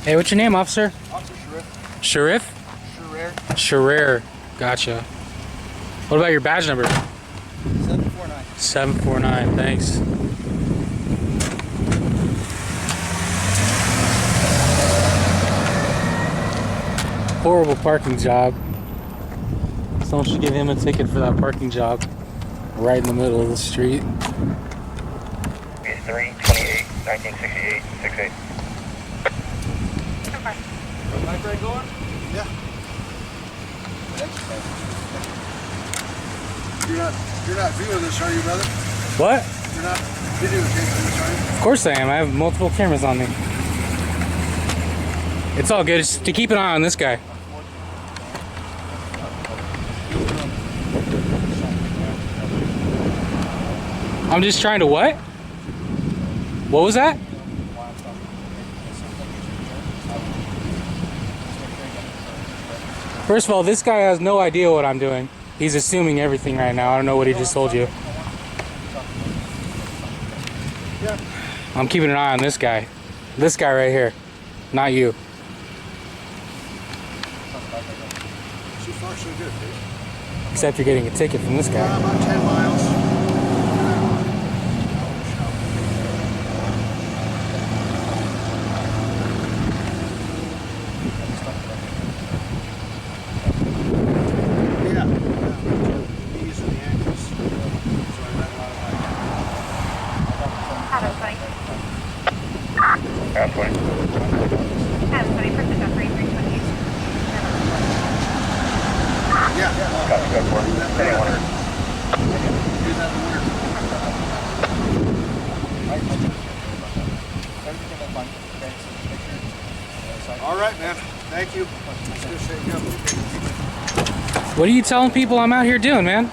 Hey, what's your name, officer? Officer Sharif? Sharir. Gotcha. What about your badge number? 749. 749, thanks. Horrible parking job. Someone should give him a ticket for that parking job right in the middle of the street. 328, 1968, 68. Bike ride going? Yeah. You're not viewing this, are you, brother? What? You're not videotaping this, are you? Of course I am. I have multiple cameras on me. It's all good. It's to keep an eye on this guy. I'm just trying to what? What was that? First of all, this guy has no idea what I'm doing. He's assuming everything right now. I don't know what he just told you. I'm keeping an eye on this guy. This guy right here. Not you. So far, so good, dude. Except you're getting a ticket from this guy. About 10 miles. Yeah. Knees and the ankles. So I read a lot of Half 20. Yeah. Copy, go for it. Anyone. Do that in the winter. All right, man. Thank you. What are you telling people I'm out here doing, man?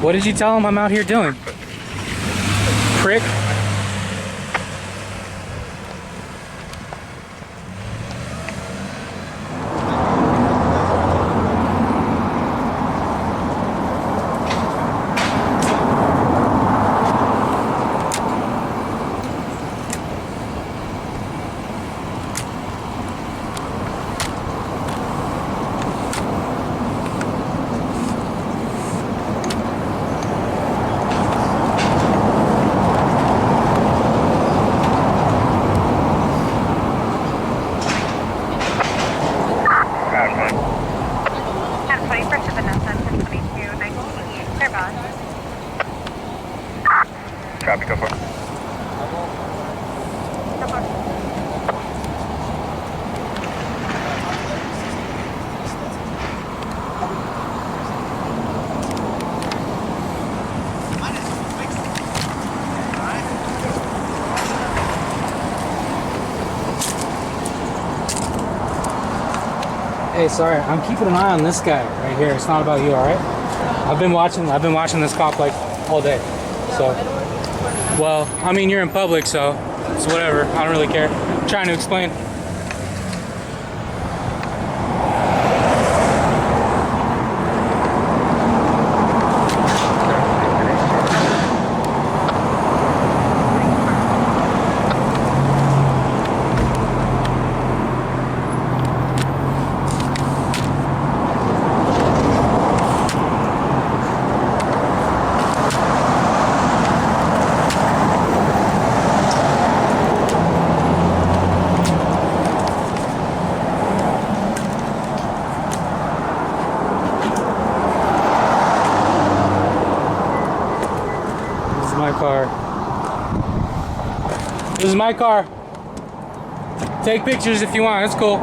What did you tell them I'm out here doing? Prick. Copy, go for it. Hey, sorry, I'm keeping an eye on this guy right here. It's not about you, all right? I've been watching this cop like all day. So, well, I mean, you're in public, so it's whatever. I don't really care. I'm trying to explain. My car. This is my car. Take pictures if you want. It's cool.